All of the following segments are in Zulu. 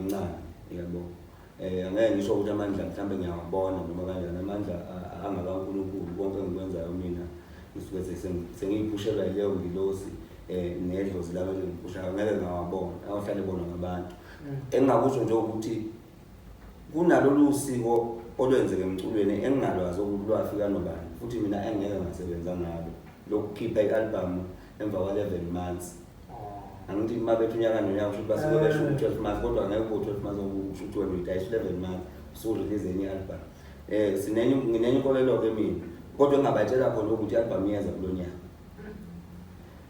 Ncane yabo. Angeke ngisho ukuthi amandla mhlambe ngiyawabona noma kanjani amandla angakaNkulunkulu konke engikwenzayo mina ngisuke sengiyiphushelwa yileyo ngilosi nedlozi lami engiphushayo ngeke ngawabona awuhlale bona ngabantu. Engingakusho nje ukuthi kunalolu siko olwenzeke emculweni engingalwazi ukuthi lwafika nobani futhi mina engeke ngasebenza ngalo lokukhipha i-album emva kwa 11 months. Angithi mabethu unyaka nonyaka kusho basuke besho 12 months kodwa ngeke ku 12 months ukusho wena uyidayisa 11 months usurelease enye album. Nginenye inkolelo ke mina kodwa engabatshela khona ukuthi i-album iyeza kulonyaka.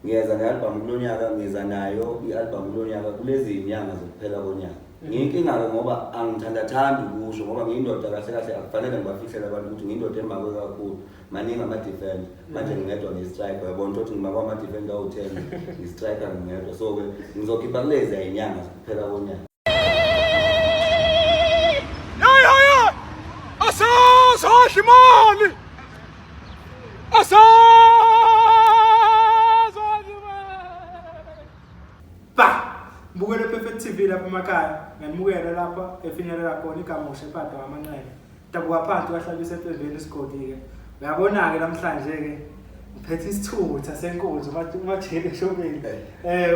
Ngiyeza ne-album kulonyaka ngiza nayo i-album kulonyaka kulezi inyanga zokuphela konyaka. Ngiyinkinga ke ngoba angithandathandi ukusho ngoba ngiyindoda kahle kahle akufanele ngibafihlela abantu ukuthi ngiyindoda emakwe kakhulu maningi ama-defend manje ngingedwa nge-striker yabona ukuthi ngimakwa ama-defend awu-10 ngi-striker ngingedwa so ke ngizokhipha kulezi inyanga zokuphela konyaka. Asazi imali Mbukele Perfect TV lapha emakhaya nganimukela lapha efinyelela khona igama uShepard wamanqele dabuka phansi wahlabisa eTVeni isigodi ke uyabona ke namhlanje ke ngiphethe isithutha senkonzo umajele shobeni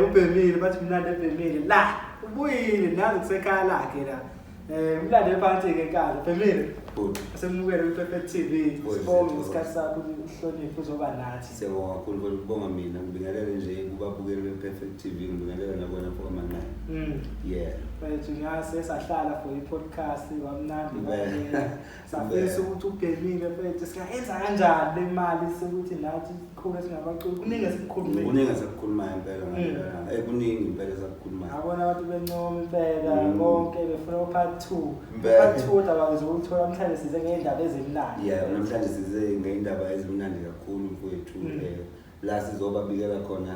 uBhemile bathi mnandi eBhemile la ubuyile nazi kusekhaya lakhe la umlande phansi ke enkalo Bhemile asemukele uPerfect TV sibonge isikhathi sakho uhloniphe uzoba nathi. Siyabonga kakhulu ukubonga mina ngibingelele nje kubabukeli bePerfect TV ngibingelele nabona for amanqane. Yeah. Mfethu ngase sahlala for i-podcast wamnandi ngene. Safisa ukuthi uBhemile mfethu singayenza kanjani le mali sokuthi nathi khona singabaculi kuningi sikukhuluma. Kuningi sikukhuluma impela ngempela. Kuningi impela sikukhuluma. Yabona abantu bencoma impela bonke befuna part 2. Part 2 abazokuthola mhlawumbe size ngendaba ezimnandi. Yeah, namhlanje size ngendaba ezimnandi kakhulu mfowethu la sizobabikela khona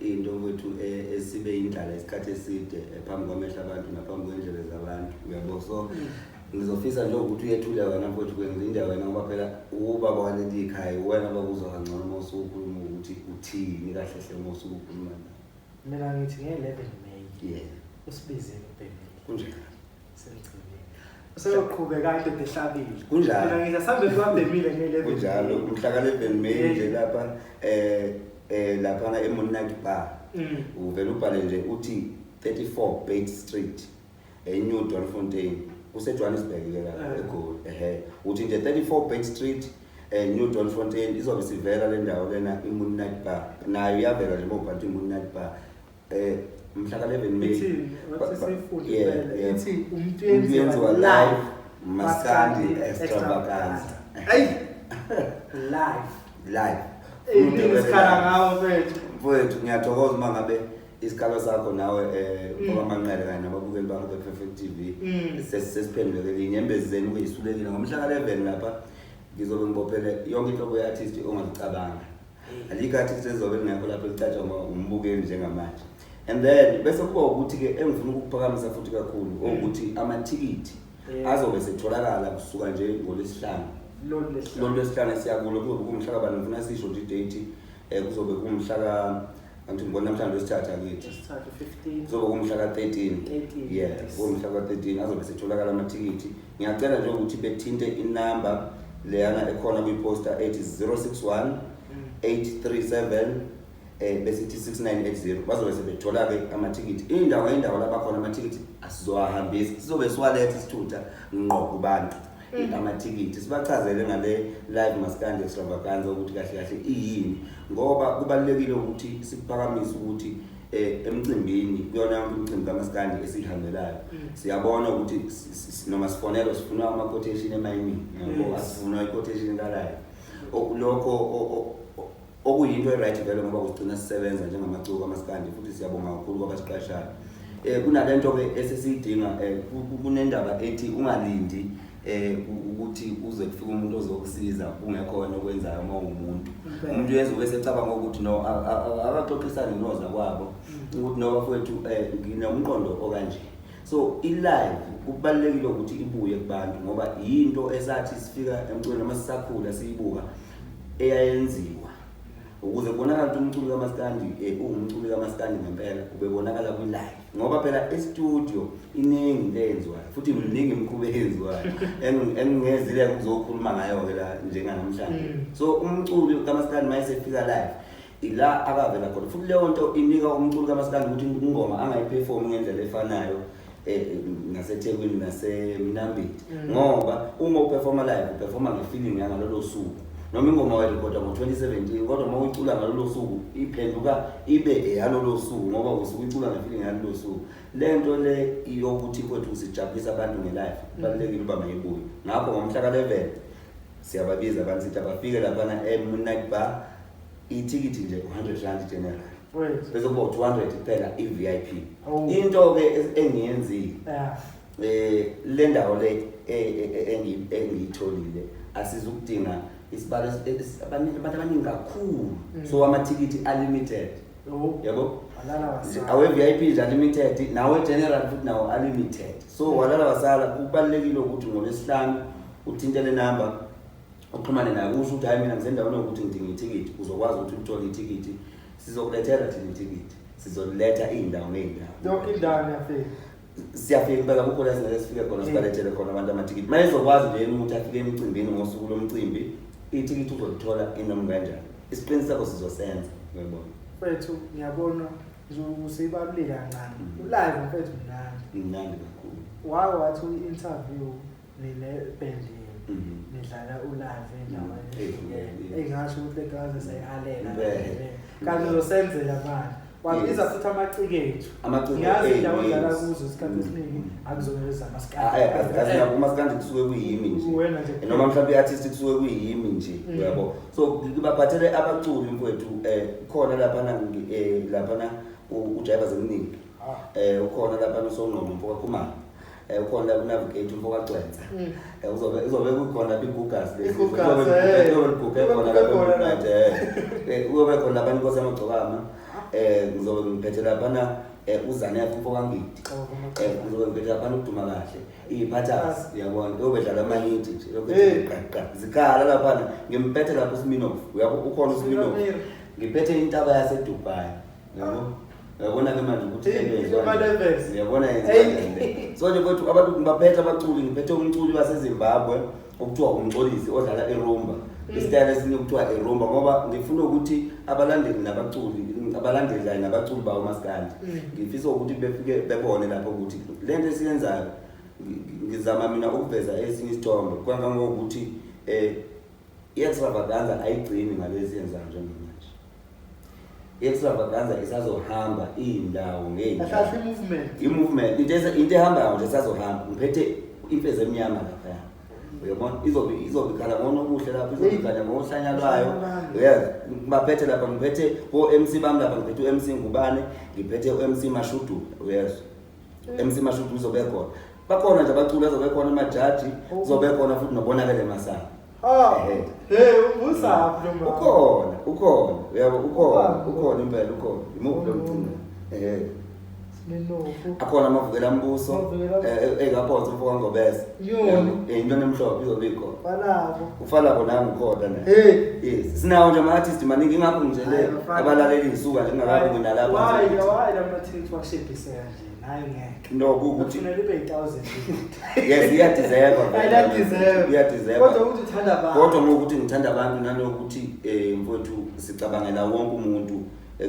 into mfowethu esibe indlala isikhathi eside phambi kwamehla abantu naphambi kwendlela zabantu uyabo so ngizofisa nje ukuthi uyethule wena mfowethu kwenza indaba wena ngoba phela ubaba waleli ikhaya wena bakuzwa kangcono uma usukhuluma ukuthi uthini kahle hle uma usukhuluma. Mina ngithi nge-11 May. Yeah. Usibizele uBhemile. Kunjani? Sengicela seyoqhubeka into ehlabile. Kunjani? Mina ngiza sambe kwaBhemile nge-11. Kunjalo umhla ka-11 May nje lapha lapha eMonarch Bar. Uvela ubhale nje uthi 34 Bate Street eNew Doornfontein kuseJohannesburg ke la eGoli uthi nje 34 Bate Street New Doornfontein izobe sivela le ndawo lena iMonarch Bar nayo iyavela nje mobhanti iMonarch Bar mhla ka-11 May ithi umuntu yenziwa live Maskandi extravaganza. Hey live isikhala ngawo mfowethu ngiyathokoza uma ngabe isikalo sakho nawe okamanqele kanye nababukeli bakho bePerfect TV sesiphendule linye embezeni kuyisulekile ngomhla ka-11 lapha ngizobe ngibophele yonke inhlobo ye-artist ongazicabanga. Alikho artist ezobe lingekho lapho lithatshwa umbukeli njengamanje. And then bese kuba ukuthi ke engifuna ukuphakamisa futhi kakhulu ukuthi amathikithi azobe setholakala kusuka nje ngoLwesihlanu. Lo lwesihlanu siyakulo kuzobe kumhla kabani ngifuna sisho nje date kuzobe kumhla ka angithi ngibona namhlanje wesithathu akithi. Wesithathu 15. Kuzobe kumhla ka-13. Yeah, kumhla ka-13 azobe setholakala amathikithi. Ngiyacela nje ukuthi bethinte inamba leyana ekhona kwi-poster ethi 061 837 besithi 6980 bazobe sebethola ke amathikithi indawo lapha khona amathikithi asizowahambisa sizobe siwaletha isithutha ngqo kubantu amathikithi sibachazele ngale live Maskandi extravaganza ukuthi kahle kahle iyini ngoba kubalekile ukuthi siphakamise ukuthi emcimbini kuyona yonke imicimbi kaMaskandi esihambelayo siyabona ukuthi noma sifonelo sifuna ama quotation emayining ngoba asifuna i-quotation kalayo lokho okuyinto eright vele ngoba ugcina sisebenza njengamaciko kaMaskandi futhi siyabonga kakhulu kwabasiqashayo. Kunalento ke esesiyidinga kunendaba ethi ungalindi ukuthi uze kufika umuntu ozokusiza ungekhona okwenzayo uma umuntu uyezobe secabanga ukuthi no akaxoxisane noza kwabo ukuthi no bafowethu nginomqondo okanje. So i-live kubalekile ukuthi ibuye kubantu ngoba yinto esathi sifika emculweni noma sisakhula siyibuka eyayenziwa ukuze kubonakala ukuthi umculo kaMaskandi umculo kaMaskandi ngempela ubebonakala kwi-live. ngoba phela e-studio iningi lenzwayo futhi mningi imikhuba eyenziwayo engingezile ukuzokhuluma ngayo ke la njenganamhlanje. So umculi kaMaskandi mayesefika live ila akavela khona futhi leyo nto inika umculi kaMaskandi ukuthi ingoma angayiperform ngendlela efanayo ngaseThekwini naseMnambithi ngoba uma uperforma live uperforma ngefeeling yangalolo suku noma ingoma wayirekhoda ngo-2017 kodwa uma uyicula ngalolo suku iphenduka ibe eyalolo suku ngoba usuke uyicula ngefeeling yalolo suku. Le nto le iyokuthi kwethu sijabulisa abantu nge-live kubalulekile uba mayibuye. Ngakho ngomhla ka-11 siyababiza abantu sithi abafike laphana e-Moonlight Bar ithikithi nje u-R100 general bese kuba u-200 kuphela i-VIP. Into ke engiyenzile le ndawo le engiyitholile asizukudinga isibalo abantu abaningi kakhulu so amathikithi unlimited yabo awe VIP is unlimited nawe general futhi nawo unlimited. So walala wasala kubalekile ukuthi ngoLwesihlanu uthintele number uxhumane naye kusho ukuthi hayi mina ngisendaweni ukuthi ngidinga ithikithi uzokwazi ukuthi uthole ithikithi sizokulethela thina ithikithi sizoletha indawo ngeindawo yonke indawo yafika siyafika beka kukhona esifike khona sibalethele khona abantu amathikithi mayezokwazi nje ukuthi afike emcimbini ngosuku lomcimbi ithikithi uzolithola inoma kanjani isiqiniseko sakho sizosenza uyabona mfethu ngiyabona usibalulile kancane live mfethu mnandi kakhulu wathi i-interview nile band nidlala ulive endaweni engasho ukuthi legazi sayihalela kanti uzosenzela manje wabiza futhi amaciko ethu ngiyazi indawo odlala kuzo isikhathi esiningi akuzonelisa Maskandi uMaskandi kusuke kuyimi nje noma mhlawumbe i-artist kusuke kuyimi nje uyabo. So ngibaphathele abaculi mfowethu khona laphana uJaiva Zemningi ukhona laphana uSongqondo mfoka Khumalo ukhona la kunavigate mfoka Cwenza uzobe kukhona bigugas lezi uzobe khona lapha uyobe khona abantu Nkosi Amagcokama ngizobe ngiphethe laphana uZanef mfoka Ngidi ngizobe ngiphethe laphana uDuma Kahle iphathas uyabona uyobedlala amahiti nje yokuqaqqa zikhala laphana ngimphethe lapho uSminoff uyabo ukhona uSminoff ngiphethe intaba yaseDubai yabo uyabona ke manje ukuthi uyabona yenze so nje kwethu abantu ngibaphethe abaculi ngiphethe umculi waseZimbabwe okuthiwa umxolisi odlala eRumba isitayela esinye okuthiwa eRumba ngoba ngifuna ukuthi abalandeli nabalandeli nabaculi bawo Maskandi ngifisa ukuthi befike bebone lapho ukuthi lento esiyenzayo ngizama mina ukuveza esinye isithombe kangangokuthi i-extravaganza ayigcini ngalezi yenzayo njengamanje. I-extravaganza isazohamba indawo ngeindawo i-movement into ehambayo nje isazohamba ngiphethe imfezi emnyama lapha uyabona izobe ikhala ngonobuhle lapha izobe ikhala ngohlanya lwayo ngibaphethe lapha ngiphethe o-MC bami lapha ngiphethe u-MC Ngubane ngiphethe u-MC Mashudu MC Mashudu uzobe khona bakhona nje abaculi azobe khona amajaji uzobe khona futhi nobonakele Masana ubusaphi ukhona uyabo ukhona impela ukhona imuphi lo mcimbi akhona amavukela mbuso engaphonsi mfoka Ngobese into nemhlophe izobe ikhona ufala bona ngikhona na yes sinawo nje ama-artist maningi ingakho ngijele abalaleli isuka njengakabi nginalapha why lamathikhithi washebhiseka nje naye ngeke no ukuthi ufuna libe 1000 yes iyadeserve kodwa ukuthi uthanda abantu kodwa ngokuthi ngithanda abantu nanokuthi mfowethu sicabangela wonke umuntu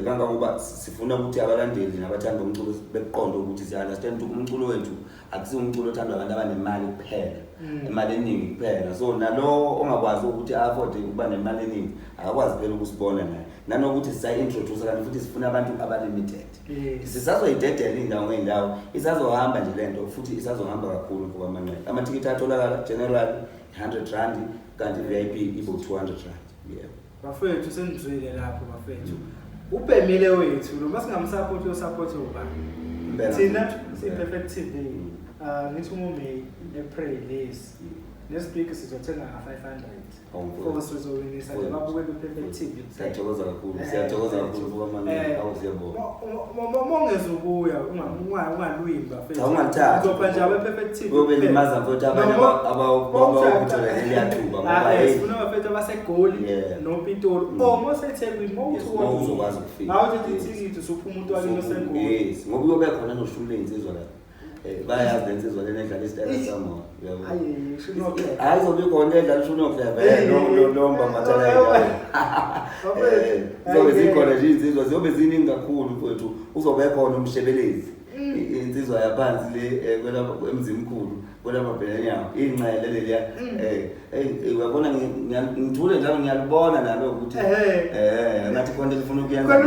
kangangoba sifuna ukuthi abalandeli nabathanda umculo beqonde ukuthi siya-understand ukuthi umculo wethu akusiwo umculo othandwa abantu abanemali kuphela imali eningi kuphela. So nalo ongakwazi ukuthi afford ukuba nemali eningi akakwazi phela ukusibona naye nanokuthi sisayi-introduce kanti futhi sifuna abantu abalimited sisazoyidedela indawo ngey'ndawo isazohamba nje le nto futhi isazohamba kakhulu ngokwamanje. Amathikithi atholakala general R100 kanti VIP ibo R200 yebo. Bafethu senizwile lapho bafethu ubhemile wethu lo masingamsupport yosupport ubani thina si-Perfect TV ngithi uMay April lesi Nespeaker sizothenga nga-500. Awumfuni. For sizowinisa nje babukele uPerfect TV. Siyathokoza kakhulu. Siyathokoza kakhulu fuka manje. Awusiyabona. Mongeza ukuya ungalwimba Cha ungathatha. Uzopha nje abePerfect TV. Kube limaza futhi abanye abawukuthola eliyathuba ngoba sifuna abafethu abasegoli noPitoli. Mosethekwini uzokwazi ukufika. Awuthi ithikithi usuphuma umuntu wakini osegoli. Yes, ngoba uyobe khona noshumi lensizwa la. Bayazi lensizwa lena edlala isitayela samo. Hayi, shuno ke. Hayi zobe khona edlala shuno ke lo mbamathala yena. Zobe zikhona nje insizwa zobe ziningi kakhulu mfowethu. Uzobe khona umshebelezi. Insizwa yaphansi le kwela emzimkhulu kwela mabhelanyana inxele leliya uyabona ngithule njalo ngiyalibona nalo ukuthi ngathi konke lifuna ukuyenza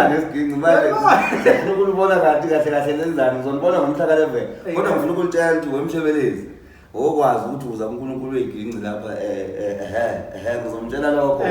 nesiginci manje ngifuna ukulibona kahle lenzani ngizonibona ngomhla ka11 kodwa ngifuna ukulitshela ukuthi wemshebelezi okwazi ukuthi uza uNkulunkulu weginci lapha ngizomtshela lokho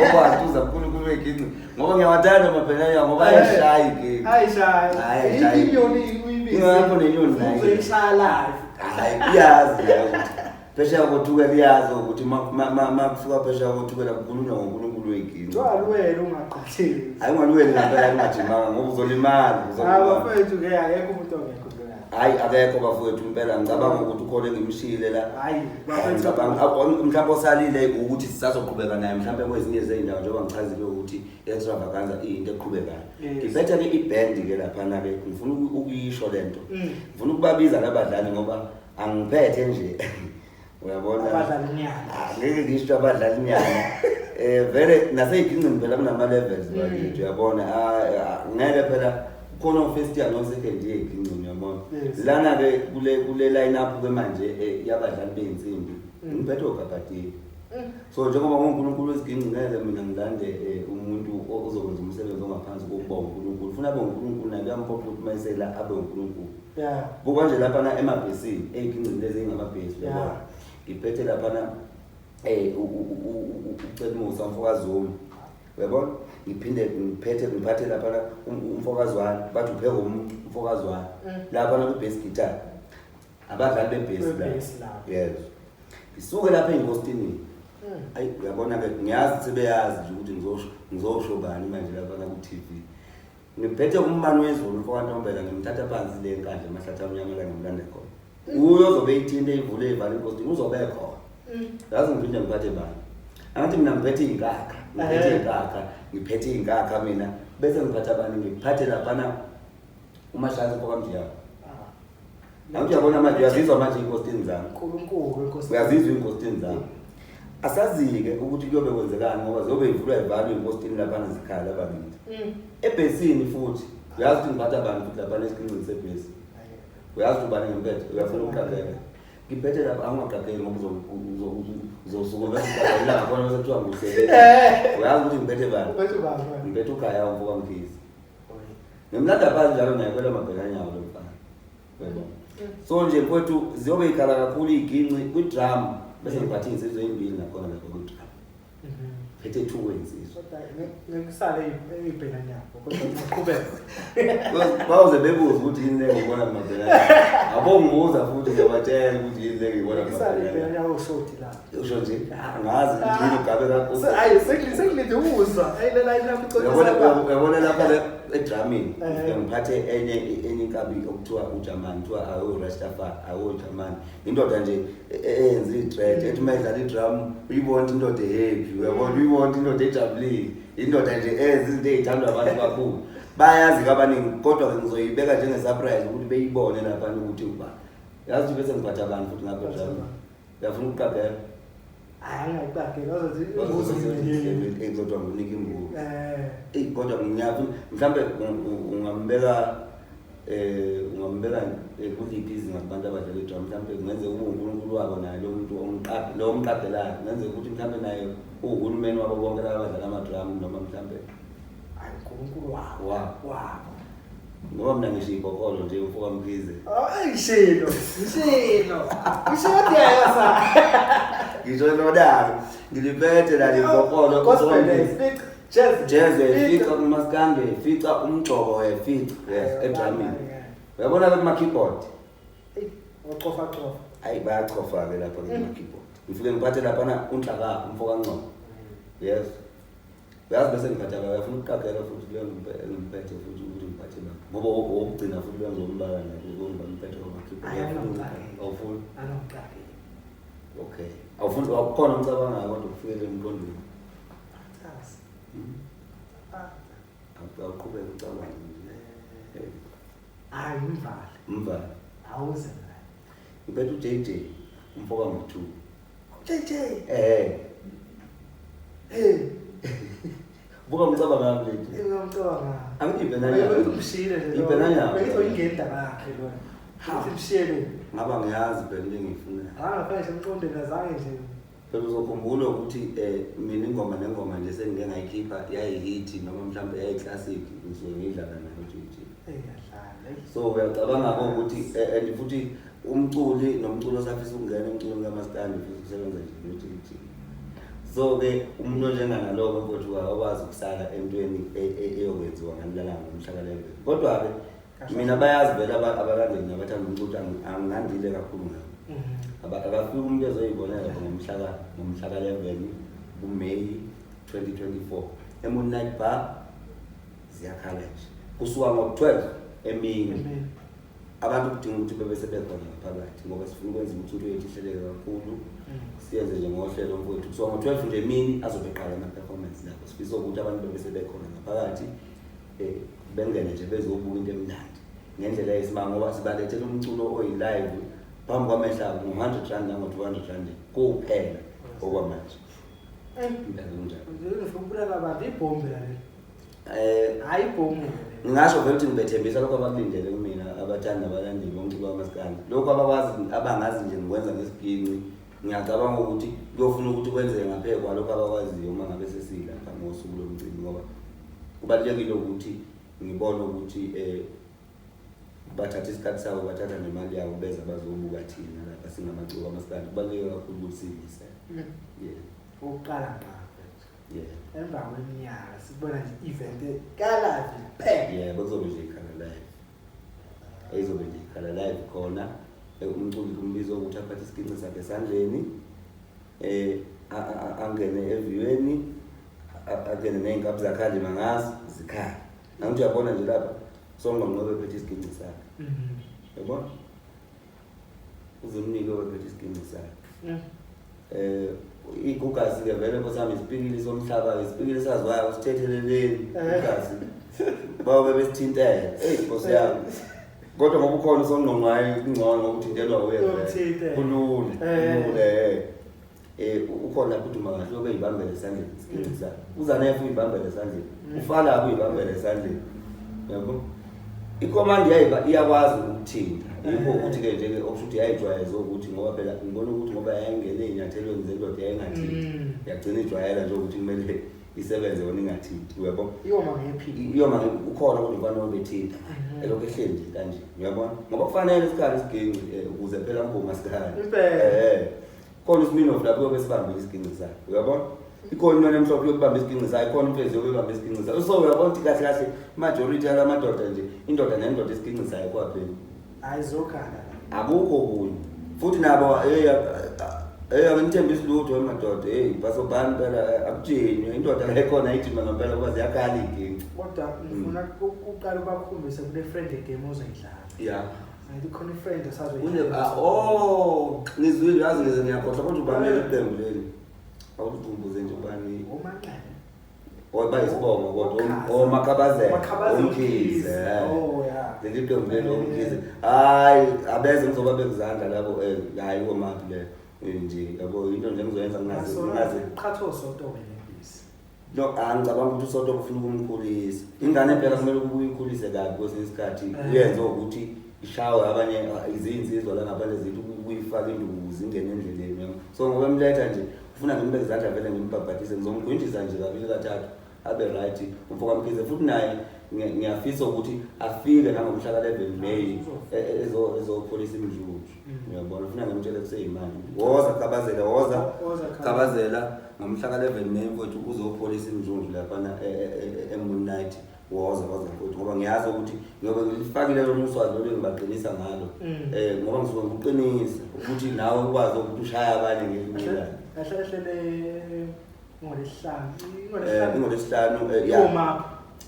okwazi ukuthi uza uNkulunkulu weginci ngoba ngiyawathanda amabhelanyana ngoba ayishayi iginci ayishayi inyoni ngapho nenyoni nayo uzoyishaya live hayi iyazi ukuthi phesheya koduka liyazi ukuthi makufika phesheya koduka la kukhulunywa ngoNkulunkulu weginci wena ungaqatheli hayi ungalweli ngempela ngajimanga ngoba uzolimala bafethu ke akekho umuntu ongekho hayi akekho bafowethu impela ngicabanga ukuthi ukhole ngimshile la hayi mhlawumbe osalile ukuthi sisazoqhubeka naye mhlawumbe kwezinye izindawo njengoba ngichazile ukuthi extravaganza into eqhubekayo ngiphethe ke iband ke lapha na ke ngifuna ukuyisho lento ngifuna ukubabiza labadlali ngoba angiphethe nje uyabona abadlali nyana ngeke ngisho abadlali nyana vele naseyiginqini phela kunama levels bakithi uyabona ngeke phela khona first year no second year iginqini yabona lana ke kule line up ke manje yabadlali beinsimbi ngiphethe uGagadini so njengoba uNkulunkulu wesiginqinele mina ngilande umuntu ozokwenza umsebenzi ongaphansi kokubonga uNkulunkulu ufuna bonga uNkulunkulu naye kuyamphoqa ukuthi mayisela abe uNkulunkulu buka nje lapha na emabhesini eyiginqini lezi engamabhesi yabona ngiphethe lapha na ucela Musa Mfokazulu uyabona ngiphathe lapha umfokazwana bathi upheka umfokazwana lapha na kubase guitar abadlali bebase la yes isuke lapha enkostini ayi uyabona ke ngiyazi sebeyazi nje ukuthi ngizosho bani manje lapha na ku TV ngiphethe umbani wezulu mfokantombela ngimthatha phansi le nkandla emahlathi amnyama la ngimlande khona uyo ozobe ithinte ivule ivale inkostini uzobe khona yazi ngiphinde ngiphathe bani angathi mina ngiphethe inkakha ngiphethe inkakha mina bese ngiphatha bani ngiphathe lapha na uMahlanzi mfokamjiyabo Nanti yabona manje uyazizwa manje inkostini zami. uNkulunkulu inkosini. Uyazizwa inkostini zami. Asazi-ke ukuthi kuyobe kwenzekani ngoba zobe ivulwa ivalwe inkostini lapha nezikhala abakithi. Ebhesini futhi uyazi ukuthi ngiphatha abantu futhi lapha nesiqinqini sebhesi. Uyazi ukuthi ubani ngemphethe uyafuna ukuqaqeka. Ngiphethe lapha angaqaqeki ngoba uzosuka bese la ngabona bese kuthiwa ngusebenza. Uyazi ukuthi ngiphethe bani? Uphethe bani? Ngiphethe ukhaya umfoka Mkhize. Ngimlanda phansi njalo naye kwela mabhekanyawo lo mfana. Yebo. So nje mfowethu ziyobe ikhala kakhulu iginqi kwi-drum bese ngiphathe insizwe ezimbili nakhona lapho kwi-drum. Phethe 2 insizwe. Ngikusale ibhenanyabo kodwa ngiqhubeka. Bawuze bebuza ukuthi yini le ngibona kumabhenanyabo. Abongibuza futhi ngiyabatshela ukuthi yini le ngibona kumabhenanyabo. Ngikusale ibhenanyabo ushoti la. Usho nje ngazi ngini ugabe kakhulu. Hayi sekulide ukuzwa. Ayile line lapho icotha. Uyabona lapha edrumini ngiphathe enye inkabi okuthiwa uJamani kuthiwa ayo Rastafari ayo Jamani indoda nje eyenza i-thread ethi mayidlala i-drum uyibona indoda happy uyabona uyibona indoda ejabulile indoda nje eyenza izinto ezithandwa abantu kakhulu bayazi kabaningi kodwa ngizoyibeka njenge surprise ukuthi beyibone lapha ukuthi uba yazi ukuthi bese ngiphatha abantu futhi ngapha drum uyafuna ukuqaqela hayi ngaqaqela uzothi ngizodwa nginika imbuko kodwa ngiyaphi mhlambe ungambeka kuliphi izinga kubantu abadlala i-drum mhlambe ngenze kube uNkulunkulu wabo naye lo omqaqelayo ngenze ukuthi mhlambe naye uhulumeni wabo bonke laba abadlala ama-drum noma mhlambe hayi uNkulunkulu wabo ngoba mina ngisho ibhokolo nje umfoka Mkhize ngishilo ngishodi yasa ngisho nodalo ngiliphethe la ibhokolo gospel jazz fica kumaskande fica umgcobo fica edrumini uyabona kuma keyboard Ocofa. Hayi bayachofa-ke lapha kuma-keyboard. Ngifike ngiphathe laphana uNhlaka, umfoka Ncolo. Yes. Uyazi bese ngiphatha yafuna ukuqagela futhi kuleyo ngimphethe futhi ukuthi ngiphathe lapha. Ngoba wokugcina futhi kuleyo ngombala nje ngoba ngiphethe kuma-keyboard. Awufuni? Anongqaqile. Okay. Awufuni akukhona umcabangayo kodwa kufikele emqondweni. Chaza. Awuqhubeke ucabanga nje. Hayi umvali. Mvali. Awuze la. Ngiphethe uJJ, umfoka Mthu. JJ. Buka umcabanga ngami lethu. Ngiyamcabanga. Angibe nanya. Umshile nje. Ibe nanya. Bengiyingenda bakhe lona. Simshiyele. Ngaba ngiyazi phela into engiyifuna. Phela semqondweni azange nje. Phela uzokhumbula ukuthi mina ingoma nengoma nje sengike ngayikhipha yayihit noma mhlawumbe yayiclassic ngisuke ngidlala nayo JJ. Eyadlala. So uyacabanga ukuthi and futhi umculi nomculo osafisa ukungena emculweni kaMaskandi futhi kusebenza nje noJJ. So ke umuntu onjengana lokho mfowethu akwazi ukusala entweni eyokwenziwa ngalala ngomhlakalelo. Kodwa ke mina bayazi vele abalandeli nabathanda umculo angandile kakhulu ngabo. Abafika umuntu ezoyibonela ngomhlaka 11 kuMay 2024 eMoonlight Bar ziyakhala nje. Kusuka ngo12 emini. Abantu kudinga ukuthi bebe sebekhona ngaphakathi ngoba sifuna ukwenza umculo wethu ihleleke kakhulu. Siyenze nje ngohlelo mfowethu. Kusuka ngo12 nje emini azobeqala ama performance lapho. Sifisa ukuthi abantu bebe sebekhona ngaphakathi bengene nje bezobuka into emnandi. Ngendlela yesimanga ngoba sibalethele umculo oyi-live phambi kwamehla ngo100 nango 200 kuphela okwamanje. Impela kunjalo. Ngifuna ukubulala abantu ibhombe la le. Hayi ibhombe. Ngingasho vele ukuthi ngibethembisa lokho abakulindele kumina abathanda abalandeli bomculo kaMaskandi. Lokho abangazi nje ngikwenza ngesiginci. Ngiyacabanga ukuthi kuyofuna ukuthi kwenzeke ngaphezulu lokho abakwaziyo uma ngabe sesila ngosuku lomcimbi ngoba kubalekile ukuthi ngibone ukuthi bathatha isikhathi sabo bathatha nemali yabo beza bazobuka thina lapha singamaciko kaMaskandi. Kubaleke kakhulu ukuthi sibise. Uqala ngapha. Emva kweminyaka sibona nje event ekalavi phela. Bazobe nje ikhala live. Eyizobe nje ikhala live khona umculi kumbizo ukuthi aphathe isiginci sakhe esandleni angene eviweni angene ney'nkabi zakhali mangazi zikhali. Nangithi uyabona nje lapha Songqongqo bephethe isiginci sakhe. Yabona? Uzomnika bephethe isiginci sakhe. Igugazi ke vele nkosami isipikili somhlaba isipikili saziwayo sithetheleleni igazi. Bawe besithintela. Nkosi yami. Kodwa ngoba ukhona Songqongqo ingcono ngokuthintelwa uyezwe. Kulule. Ukhona uphuma kahle obe yibambele esandleni isiginci sakhe. Uzanefu uyibambele esandleni. Ufala uyibambele esandleni. Yabo? Icommand iyakwazi ukuthinta. Yikho ukuthi ke nje okushuthi yayijwayeze ukuthi ngoba phela ngibona ukuthi ngoba yayingene ezinyathelweni zendoda yayingathinti. Yagcina ijwayela nje ukuthi kumele isebenze wona ingathinti. Uyabo? Iyoma ukhona kodwa mfana obethinta. Elokho ehleli nje kanje. Uyabona? Ngoba kufanele isikhala isiginci ukuze phela ngoma sikhaya. Khona uSmino lapho besibambile isiginci sakhe. Uyabona? Ikhona imali emhlophe yokubamba isiginci sakhe, ikhona imfezi yokubamba isiginci sakhe. So uyabona ukuthi kahle kahle majority yamadoda nje indoda nendoda isiginci sakhe kwaphela. Ayizokhala. Akukho kunye. Futhi nabo angithembisa lutho emadoda basobani phela akutsheni indoda lekhona ayijima ngempela ngoba ziyakhala iginci. Kodwa ngifuna uqala ubakhombise kule friend game ozoyidlala. Khona ifriend esazoyidlala. Ngizwile yazi ngize ngiyakhohlwa kodwa ubamele iqembu leli. Awuzikhumbuze nje ubani bayisibongo kodwa Makhabazela Umkhize. Leli qembu lelo Umkhize. Hayi abeze ngizoba bekuzandla labo hayi komaphi le nje yabo into nje ngizoyenza ngazi qhatho soto ngebisi. Ngicabanga ukuthi uSoto ufuna ukumkhulisa. Ingane phela kumele ukuyikhulise kabi kwesinye isikhathi uyenze ukuthi ishawe abanye izinsizwa la ngaphandle zethu ukuyifaka induku zingene endleleni. So ngoba emletha nje ufuna ngimbe izandla vele ngimbhabhatise ngizomgwindisa nje kabili kathathu abe right umfoka Mkhize futhi naye ngiyafisa ukuthi afike nangomhla ka11 May ezopholisa imidlulu. Uyabona ufuna ngimtshele kuseyimali. Woza Khabazela ngomhla ka11 May mfowethu uzopholisa imidlulu lapha eMoonlight woza mfowethu ngoba ngiyazi ukuthi ngoba ngilifakile lo muswazi lo ngibaqinisa ngalo ngoba ngisuke ngiqinisa ukuthi nawe ukwazi ukuthi ushaya abanye ngelimela kahle ngolesihlanu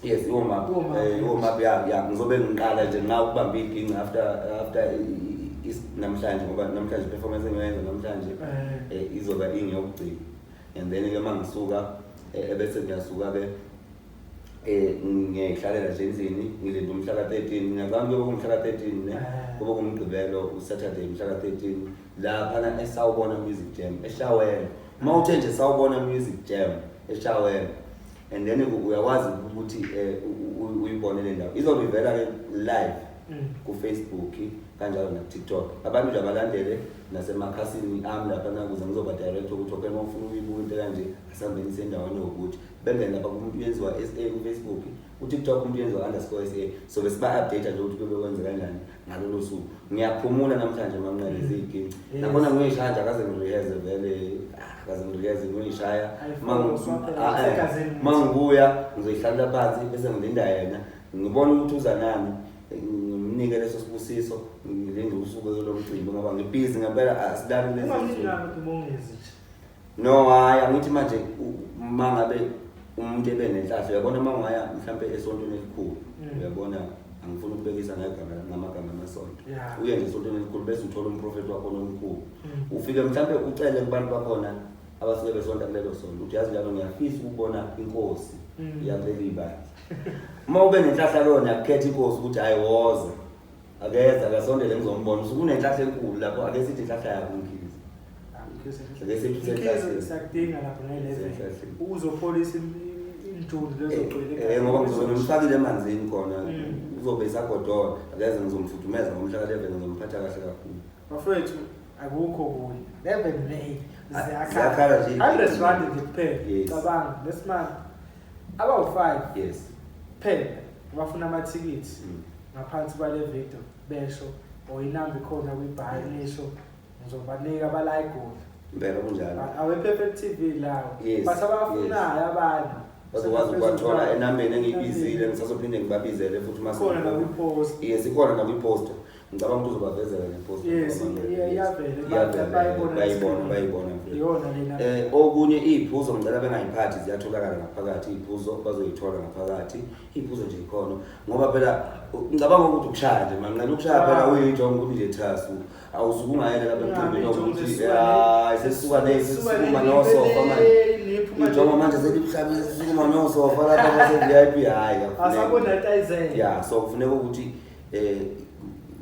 yes iwomap ya ngizobe ngiqala nje nxa ukubamba iginci after namhlanje ngoba namhlanje performance engiyenza namhlanje izoba ingeyokugcina and then ke mangisuka ebese ngiyasuka ke ngiyayihlalela nje endlini ngilinde umhla ka-13 ngiyaqamba kube umhla ka-13 ne kube kumgqibelo uSaturday umhla ka-13 lapha esawubona music jam eShawela uma uthe nje sawubona music jam eShawela and then uyakwazi ukuthi uyibone le ndawo izobe ivela ke live ku Facebook kanjalo na TikTok abantu nje abalandele nasemakhasini ami lapha nakuze ngizoba direct ukuthi okay mawufuna uyibuka into kanje asambeni sendaweni ukuthi bengene lapha kumuntu uyenziwa SA ku Facebook ku TikTok umuntu uyenziwa _SA so besiba update nje ukuthi kube kwenza kanjani ngalolu suku ngiyaphumula namhlanje mamncane iziginci nabona ngiyishaya akaze ngirehearse vele akaze ngirehearse ngiyishaya mangibuya ngizoyihlala phansi bese ngilinda yena ngibona ukuthi uza nami ngimnike leso sibusiso ngilinde usuku lo mcimbi ngoba ngibhizi ngempela asidani lezi no hayi angithi manje mangabe umuntu ebenenhlahla uyabona mangaya mhlambe esontweni elikhulu uyabona angifuni ukubekisa ngamagama amasonto uye nje esontweni elikhulu bese uthola umprofeti wakho omkhulu ufike mhlambe ucele kubantu bakhona abasuke besonta kulelo sonto uthi yazi njalo ngiyafisa ukubona inkosi yakuleli ibandla uma ube nenhlahla lona yakukhetha inkosi ukuthi ayiwoza akeza akasondele ngizombona usukunenhlahla enkulu lapho ake sithi inhlahla yakho ngikhize ake sithi senhlahla sakudinga lapho ngalezo uzopholisa injudu lezogcwele ngoba ngizobe ngimfakile emanzini khona uzobe isagodola akeze ngizomfudumeza ngomhla ka-11 ngizomphatha kahle kakhulu bafowethu akukho kunye 11 May ziyakhala nje 100 rand kuphela cabanga lesimanje abawu5 yes phela bafuna amathikithi ngaphansi kwale video besho oyinamba ikhona kwibhayi nisho ngizobanika abalayigoli impela kunjalo awe Perfect TV lawo bathi abafunayo abantu bazokwazi ukwathola enambeni engiyibizile ngisazophinde ngibabizele futhi khona na kwipost yes ikhona na kwipost ngicabanga ukuthi uzobavezela ngepost yes bayibona yona lena okunye iphuzo ngicela bengayiphathi ziyatholakala ngaphakathi iphuzo bazoyithola ngaphakathi iphuzo nje ikhona ngoba phela ngicabanga ukuthi ukushaya nje manje ukushaya phela uyijonga ukuthi nje thasu awusuke ungayela lapha emcimbini ukuthi sesisuka nesisukuma nosofa manje ijonga manje selibuhlabile sisukuma nosofa lapha base-VIP hayi asabona tayizela yeah so kufuneka ukuthi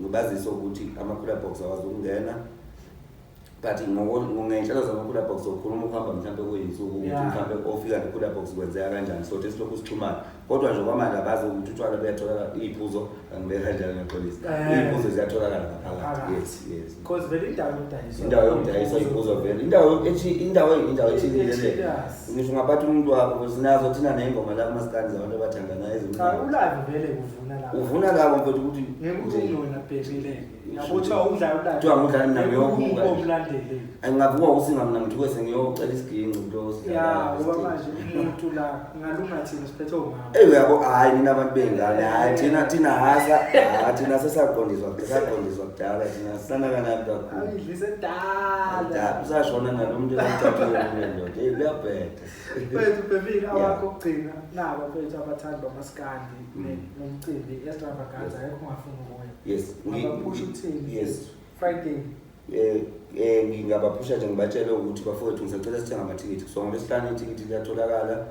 ngibazise ukuthi ama-cooler box awazi ukungena but ngenhlelo zama-cooler box okhuluma ukuhamba mhlawumbe kuyinsuku ukuthi mhlawumbe ofika ne-cooler box kwenzeka kanjani so silokhu sixhumana kodwa nje kwamanje abazi ukuthi utshwala buyatholakala iy'phuzo angibeka kanjani ngepolisi iy'phuzo ziyatholakala ngaphakathi yes because vele indawo yokudayisa iphuzo vele indawo ethilile ngisho ngaphathi umuntu wakho sinazo thina ney'ngoma la kumasikandi zabantu abathandanayo ulavi vele uvuna labo mfethu ukuthi kuthiwa ngudlali nami yobuka angingavuka usinga mina ngithuke sengiyocela isiginci kulo ngoba manje umuntu la ngalungathini siphethe omama uyabo hayi nina abantu bengane hayi thina hasa thina sesaqondiswa kudala thina sisanakanani kakhulu ayidlise dala usashona nalo muntu emthathweni ndoda kuyabheda mfethu bebili awakho ukugcina nabo mfethu abathandi bamaskandi nomcimbi extravaganza ayekho ungafuni ukuya yes ngabaphusha uthini yes Friday ngingabaphusha nje ngibatshele ukuthi bafowethu ngisacela sithenga amathikithi so ngolesihlanu ithikithi liyatholakala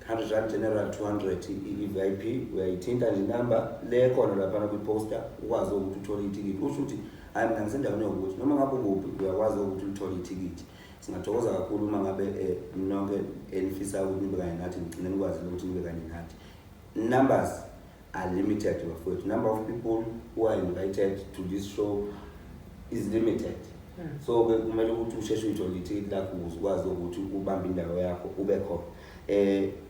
100 rand general 200 i-VIP uyayithinta nje inamba le khona lapha kwi-poster ukwazi ukuthi uthole ithikithi usho ukuthi hayi mina ngisendaweni yokuthi noma ngabe kuphi uyakwazi ukuthi uthole ithikithi singathokoza kakhulu uma ngabe nonke enifisa ukuthi nibe kanye nathi ngigcine nikwazi ukuthi nibe kanye nathi numbers are limited bafowethu number of people who are invited to this show is limited so kumele ukuthi usheshe uyithole ithikithi lakho ukuze ukwazi ukuthi ubambe indawo yakho ube khona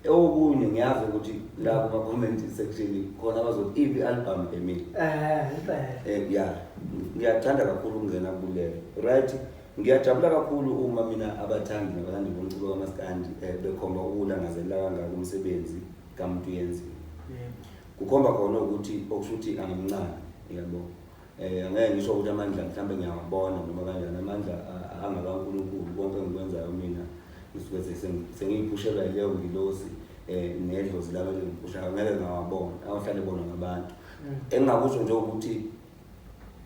okunye ngiyazi ukuthi la kuma comment section khona bazothi iphi album emile yeah ngiyathanda kakhulu ukungena kulelo right ngiyajabula kakhulu uma mina abathandi nabalandi bomculo kamaskandi bekhomba ukulangazelela kangaka umsebenzi kamuntu yenziwe kukhomba khona ukuthi okushuthi angimncane yabo angeke ngisho ukuthi amandla mhlambe ngiyawabona noma kanjani amandla angakaNkulunkulu konke engikwenzayo mina ngisuke sengiyiphushela leyo ngilosi nedlozi lami engiphusha ngeke ngawabona awuhlale bona ngabantu engingakusho nje ukuthi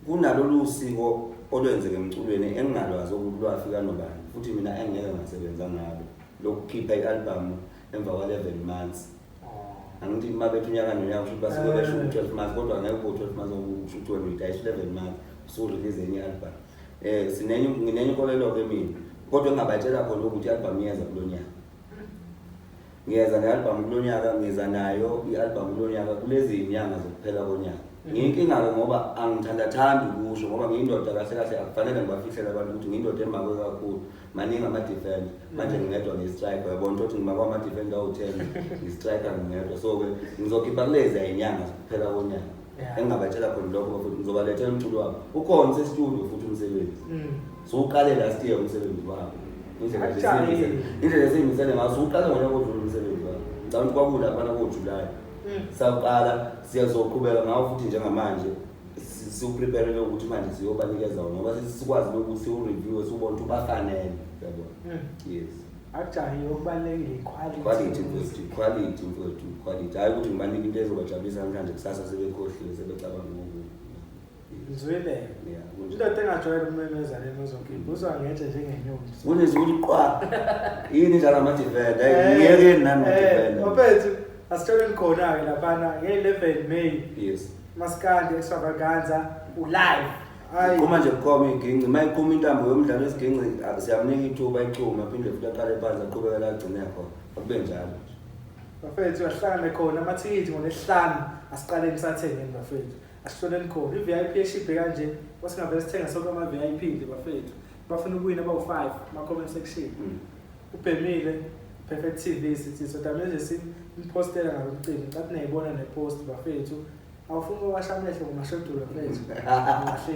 kunalolu siko olwenzeke emculweni engingalwazi ukuthi lwafika nobani futhi mina engeke ngasebenza ngalo lokukhipha i-album emva kwa 11 months angithi uma bethu unyaka nonyaka usho basuke besho 12 months kodwa ngeke kube 12 months usho wena uyidayisa 11 months usurelease enye album nginenye inkolelo ke mina kodwa engabatshela khona ukuthi i-album iyeza kulonyaka ngiyeza ne-album kulonyaka ngiza nayo i-album kulonyaka kulezi inyanga zokuphela konyaka ngiyinkinga ke ngoba angithandathandi ukusho ngoba ngiyindoda kahle kahle akufanele ngibafihlela abantu ukuthi ngiyindoda emakwe kakhulu maningi ama-defend manje ngingedwa ngi-striker yabona ukuthi ngimakwa ama-defender awu-10 ngi-striker ngingedwa so ke ngizokhipha kulezi inyanga zokuphela konyaka engingabatshela khona lokho futhi ngizobalethela umculo wabo ukhona usestudio futhi umsebenzi so uqale last year umsebenzi wabo indlela esiyimisele ngayo so uqale ngonyaka odlula umsebenzi wabo ngicabanga kwakulapha koJulayi saqala siyazoqhubeka ngawo futhi njengamanje siuprepare ukuthi manje siyobanikeza wona ngoba sikwazi ukuthi siureview sibone ukuthi bafanele yabona yes ajahi okubalekile quality hayi ukuthi ngibanike into ezobajabulisa namhlanje kusasa sebekhohliwe sebecabanga ngoku ngizwele indoda engajwayele ukumemeza lena ozokhipha uzwangethe njengenyoni kunezi ukuthi qwa yini njalo ama-defender ngiyeke nani ama-defender ophethu asitholeni khona-ke laphana nge-11 May yes Maskandi extravaganza ulive hayi uma nje bukhoma iginci uma iqhuma intambo yomdlalo wesiginci siyamnika ithuba icume aphinde futhi aqale phansi aqhubekela agcine khona akube njalo bafethu ahlangane khona amathikithi ngoLwesihlanu asiqaleni sathengeni bafethu asihloleni khona i-VIP eshibhe kanje wasingavele sithenga sonke ama-VIP nje bafethu bafuna ukuwina bawu-5 ama-comment section ubhemile Perfect TV sithi sodameze simpostela ngalo mcimbi ngicathi nayibona nepost bafethu awufuna uwasha amehlo ngomashodula bafethu